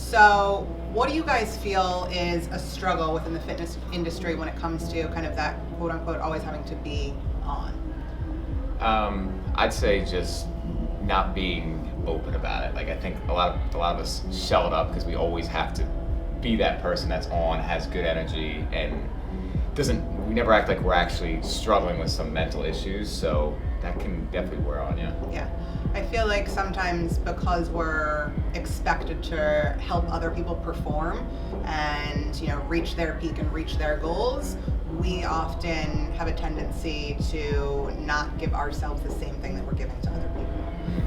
So what do you guys feel is a struggle within the fitness industry when it comes to kind of that quote unquote always having to be on? I'd say just not being open about it. Like I think a lot of us shell it up because we always have to be that person that's on, has good energy, and we never act like we're actually struggling with some mental issues. So that can definitely wear on you. Yeah. I feel like sometimes because we're expected to help other people perform and, reach their peak and reach their goals, we often have a tendency to not give ourselves the same thing that we're giving to other people.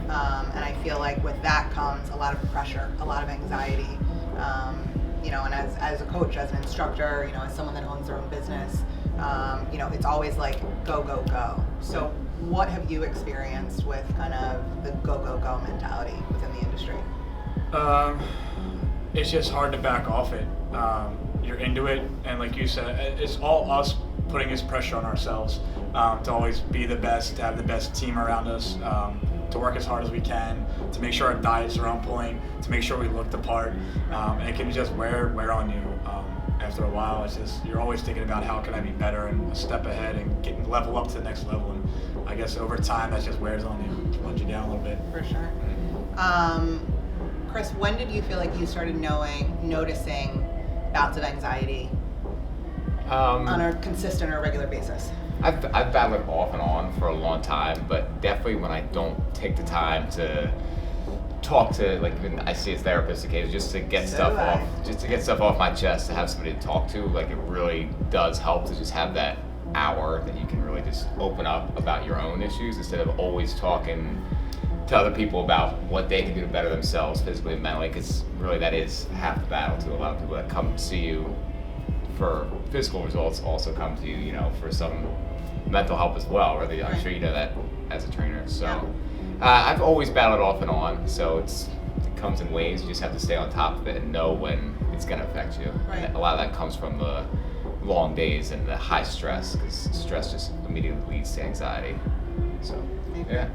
And I feel like with that comes a lot of pressure, a lot of anxiety. And as a coach, as an instructor, as someone that owns their own business, it's always like go, go, go. So what have you experienced with kind of the go, go, go mentality within the industry? It's just hard to back off it. You're into it, and like you said, it's all us putting this pressure on ourselves to always be the best, to have the best team around us, to work as hard as we can, to make sure our diets are on point, to make sure we look the part, and it can just wear on you. After a while, it's just you're always thinking about how can I be better and a step ahead and level up to the next level. And I guess over time that just wears on you, runs you down a little bit. For sure. Chris, when did you feel like you started noticing bouts of anxiety on a consistent or regular basis? I've battled it off and on for a long time, but definitely when I don't take the time to talk to, like, even I see a therapist occasionally just to get stuff off my chest, to have somebody to talk to. Like, it really does help to just have that hour that you can really just open up about your own issues instead of always talking to other people about what they can do to better themselves physically and mentally, because really that is half the battle. To a lot of people that come see you for physical results also come to you, for some mental help as well. Really, I'm sure you know that as a trainer. So. Yeah. I've always battled off and on, so it comes in waves. You just have to stay on top of it and know when it's going to affect you. Right. And a lot of that comes from the long days and the high stress, because stress just immediately leads to anxiety. So, yeah.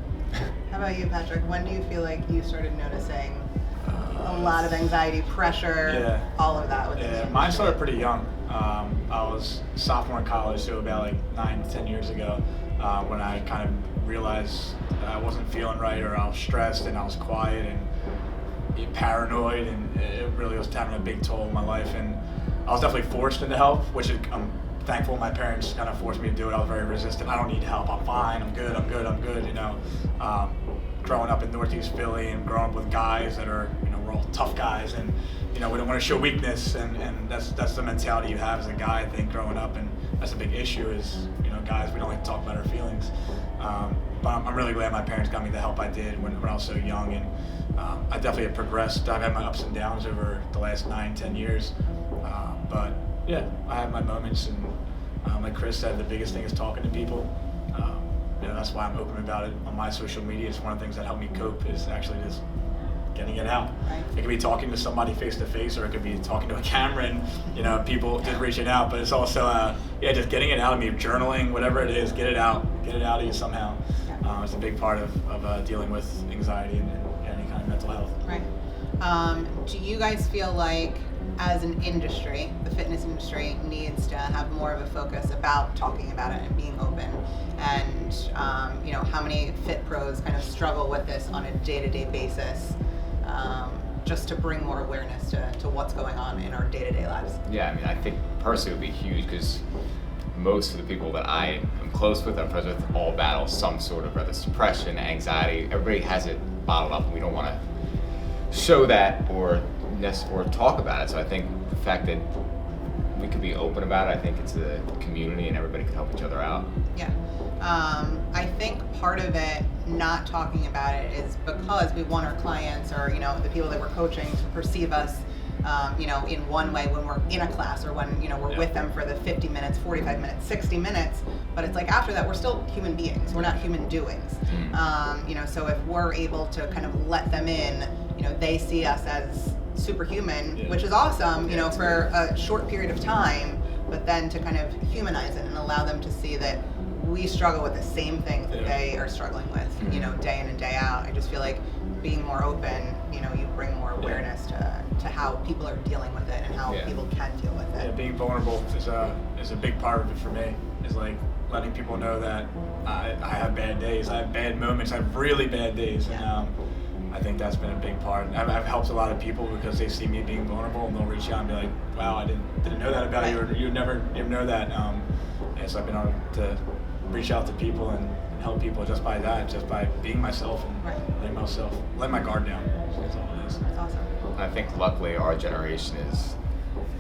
How about you, Patrick? When do you feel like you started noticing a lot of anxiety, pressure, all of that within the industry? Mine started pretty young. I was a sophomore in college, so about like 9 to 10 years ago, when I kind of realized I wasn't feeling right, or I was stressed and I was quiet and paranoid, and it really was having a big toll on my life. And I was definitely forced into help, which I'm thankful my parents kind of forced me to do it. I was very resistant. I don't need help. I'm fine. I'm good. Growing up in Northeast Philly and growing up with guys that are, we're all tough guys, and we don't want to show weakness, and that's the mentality you have as a guy, I think, growing up. And that's a big issue is, guys, we don't like to talk about our feelings. But I'm really glad my parents got me the help I did when I was so young, and I definitely have progressed. I've had my ups and downs over the last 9-10 years, but yeah, I have my moments, and like Chris said, the biggest thing is talking to people. That's why I'm open about it on my social media. It's one of the things that helped me cope, is actually just getting it out. Right. It could be talking to somebody face to face, or it could be talking to a camera and people just reaching out. But it's also just getting it out of me, journaling, whatever it is, get it out of you somehow. It's a big part of dealing with anxiety and any kind of mental health. Right. Do you guys feel like, as an industry, the fitness industry needs to have more of a focus about talking about it and being open? And how many fit pros kind of struggle with this on a day-to-day basis, just to bring more awareness to what's going on in our day-to-day lives? Yeah, I think personally it would be huge, because most of the people that I am close with, I'm friends with, all battle some sort of, whether it's depression, anxiety. Everybody has it bottled up, and we don't want to show that or talk about it. So I think the fact that we could be open about it, I think it's a community and everybody can help each other out. Yeah. I think part of it, not talking about it, is because we want our clients, or the people that we're coaching, to perceive us in one way when we're in a class, or when we're with them for the 50 minutes, 45 minutes, 60 minutes. But it's like, after that, we're still human beings. We're not human doings. So if we're able to kind of let them in, they see us as superhuman, which is awesome, for a short period of time, but then to kind of humanize it and allow them to see that we struggle with the same things that they are struggling with, day in and day out. I just feel like being more open, you bring more awareness to how people are dealing with it and how Yeah. people can deal with Yeah, it. being vulnerable is a big part of it for me. Is like letting people know that I have bad days, I have bad moments, I have really bad days, and I think that's been a big part. I've helped a lot of people because they see me being vulnerable and they'll reach out and be like, "Wow, I didn't know that about you, or you never know that." And so I've been able to reach out to people and help people just by that, just by being myself and Right. letting my guard down. That's all it is. That's awesome. I think luckily our generation is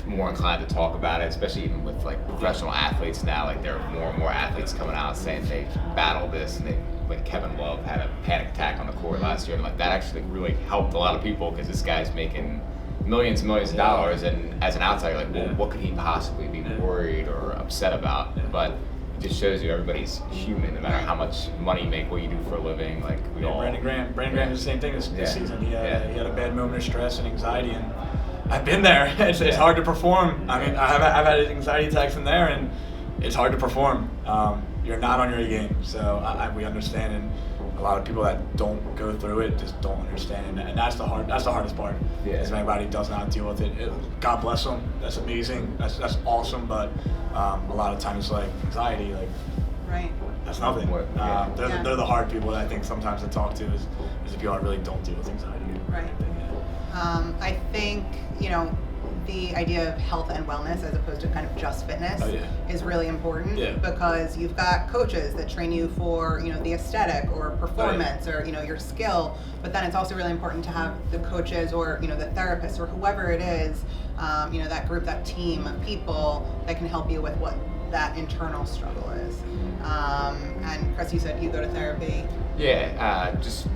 more inclined to talk about it, especially even with like professional athletes now. Like there are more and more athletes coming out saying they battled this, and like Kevin Love had a panic attack on the court last year, and like that actually really helped a lot of people because this guy's making millions and millions of dollars, and as an outsider, like, well, what could he possibly be worried or upset about? But it just shows you everybody's human, no matter how much money you make, what you do for a living. Like we all. Brandon Graham is the same thing this season. He had a bad moment of stress and anxiety, and I've been there. It's hard to perform. I mean, I've had anxiety attacks in there, and it's hard to perform. You're not on your A game, so we understand, and a lot of people that don't go through it just don't understand, and that's the hardest part. Yeah. Is if anybody does not deal with it. God bless them. That's amazing. That's awesome. But a lot of times, like anxiety, like Right. that's nothing. Yeah. They're the hard people that I think sometimes to talk to is the people that really don't deal with anxiety. Right. I think, the idea of health and wellness as opposed to kind of just fitness is really important because you've got coaches that train you for, the aesthetic or performance or, your skill, but then it's also really important to have the coaches or, the therapists or whoever it is, that group, that team of people that can help you with what that internal struggle is. And Chris, you said you go to therapy. Yeah, just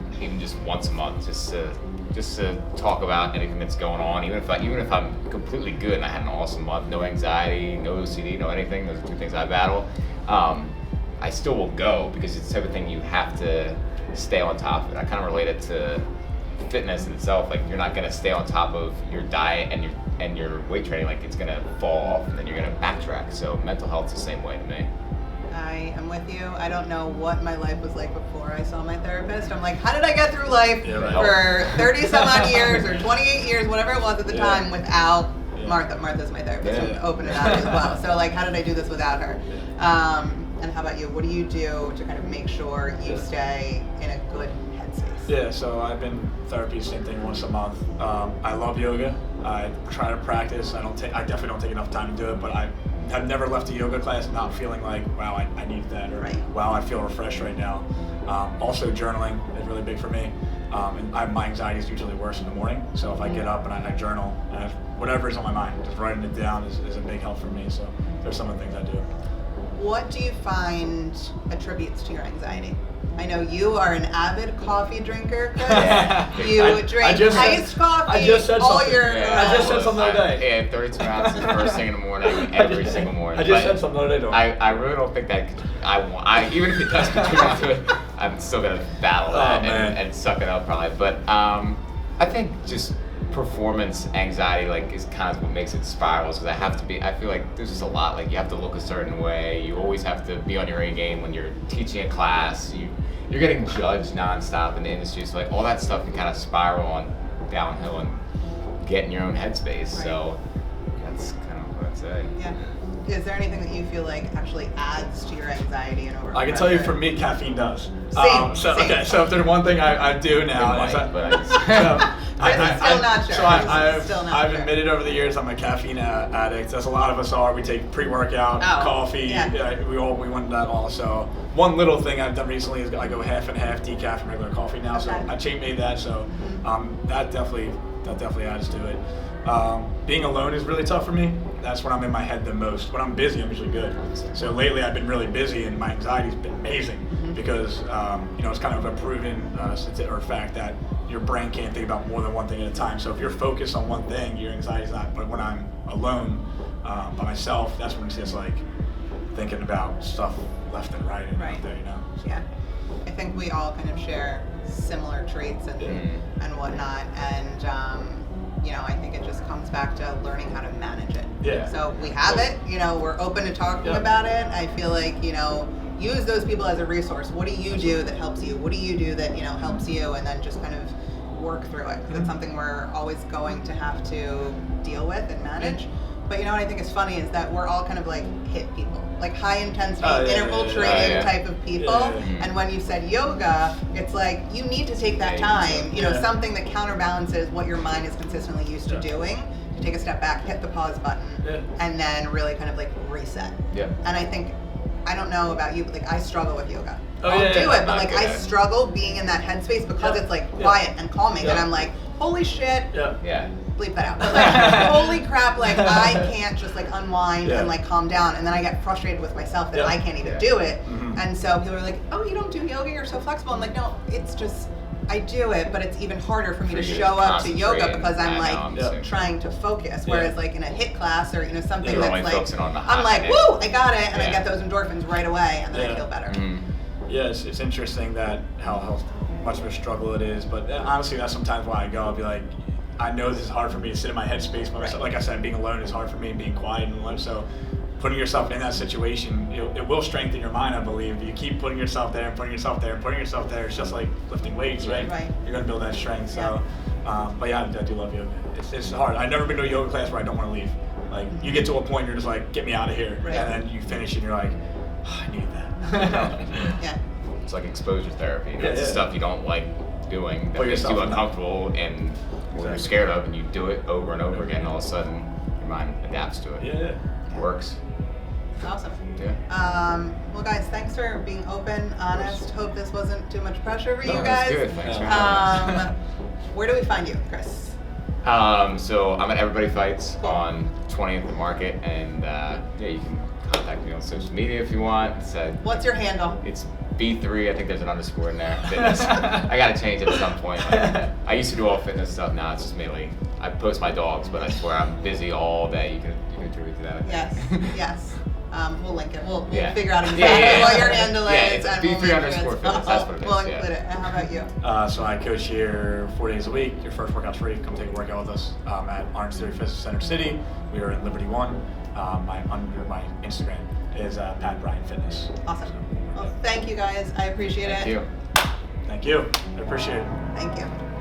once a month, just to talk about anything that's going on. Even if I'm completely good and I had an awesome month, no anxiety, no OCD, no anything. Those are two things I battle. I still will go because it's the type of thing you have to stay on top of it. I kind of relate it to fitness in itself. Like you're not gonna stay on top of your diet and your weight training. Like it's gonna fall off and then you're gonna backtrack. So mental health's the same way to me. I am with you. I don't know what my life was like before I saw my therapist. I'm like, how did I get through life for 30 some odd years or 28 years, whatever it was at the time, without Martha? Martha's my therapist. So open it up as well. So like, how did I do this without her? And how about you? What do you do to kind of make sure you stay in a good headspace? Yeah, so I've been therapy, same thing, once a month. I love yoga. I try to practice. I definitely don't take enough time to do it, but I've never left a yoga class not feeling like, wow, I need that, or wow, I feel refreshed right now. Also, journaling is really big for me. And my anxiety is usually worse in the morning, so if I get up and I journal, and whatever is on my mind, just writing it down is a big help for me. So there's some of the things I do. What do you find attributes to your anxiety? I know you are an avid coffee drinker, Chris. You drink iced coffee. I just said all something. Your, I just said something the other day. Yeah, 32 ounces first thing in the morning, every single morning. I just said something the other day. I really don't think that even if it does contribute to it, I'm still gonna battle that and suck it up probably. But I think just performance anxiety is kind of what makes it spirals, because I feel like there's just a lot, like you have to look a certain way, you always have to be on your A game when you're teaching a class, you're getting judged nonstop in the industry, so like all that stuff can kind of spiral on downhill and get in your own headspace. So that's kind of what I'd say. Yeah. Is there anything that you feel like actually adds to your anxiety and over? I can tell you, for me, caffeine does. Same. So if there's one thing I do now, I've admitted over the years I'm a caffeine addict, as a lot of us are. We take pre-workout, coffee. We want that all. So one little thing I've done recently is I go half and half decaf and regular coffee now. So I made that. So that definitely adds to it. Being alone is really tough for me. That's when I'm in my head the most. When I'm busy, I'm usually good. So lately I've been really busy, and my anxiety's been amazing because it's kind of a proven fact that your brain can't think about more than one thing at a time. So if you're focused on one thing, your anxiety's not. But when I'm alone by myself, that's when it's just like thinking about stuff left and right and out there, Yeah. I think we all kind of share similar traits and whatnot, and I think it just comes back to learning how to manage it. Yeah. So we have it, we're open to talking about it. I feel like, use those people as a resource. What do you do that helps you? What do you do that, helps you? And then just kind of work through it because it's something we're always going to have to deal with and manage. But you know what I think is funny is that we're all kind of like hit people, like high intensity interval training type of people. And when you said yoga, it's like you need to take that time, you know, something that counterbalances what your mind is consistently used to doing. To take a step back, hit the pause button, and then really kind of like reset. And I think, I don't know about you, but like I struggle with yoga. I'll do it, but like I struggle being in that headspace because it's like quiet and calming, and I'm like, holy shit. Bleep that out. But like, holy crap, like I can't just like unwind and like calm down, and then I get frustrated with myself that I can't even do it. And so people are like, oh, you don't do yoga, you're so flexible. I'm like, no, it's just, I do it, but it's even harder for me to show up to yoga because I'm like trying to focus. Whereas like in a HIIT class or, you know, something that's like, I'm like, woo, I got it, and I get those endorphins right away, and then I feel better. Yeah, it's interesting that how much of a struggle it is, but honestly, that's sometimes why I go. I'll be like, I know this is hard for me to sit in my headspace by myself. Like I said, being alone is hard for me, being quiet and alone. So putting yourself in that situation, it will strengthen your mind, I believe. You keep putting yourself there and putting yourself there and putting yourself there. It's just like lifting weights, right? You're going to build that strength. So, but yeah, I do love yoga. It's hard. I've never been to a yoga class where I don't want to leave. Like, you get to a point, you're just like, get me out of here. And then you finish and you're like, oh, I need that. It's like exposure therapy. That's the stuff you don't like doing that makes you uncomfortable and what you're scared of, and you do it over and over again, and all of a sudden your mind adapts to it. It works. Awesome. Well, guys, thanks for being open, honest. Hope this wasn't too much pressure for you guys. Good. Thanks for having us. Where do we find you, Chris? So I'm at Everybody Fights on 20th and Market, and you can contact me on social media if you want. What's your handle? It's B3. I think there's an underscore in there. Fitness. I gotta change it at some point. I used to do all fitness stuff. Now it's just mainly I post my dogs, but I swear I'm busy all day. You can attribute to that. Yes. We'll link it. We'll figure out exactly what your handle is. And B3 underscore fitness. That's what it is. We'll include it. And how about you? So I coach here 4 days a week. Your first workout's free. Come take a workout with us at Orange Theory Fitness Center City. We are in Liberty One. My Instagram is Pat Bryan Fitness. Awesome. Well, thank you guys. I appreciate it. Thank you. I appreciate it. Thank you.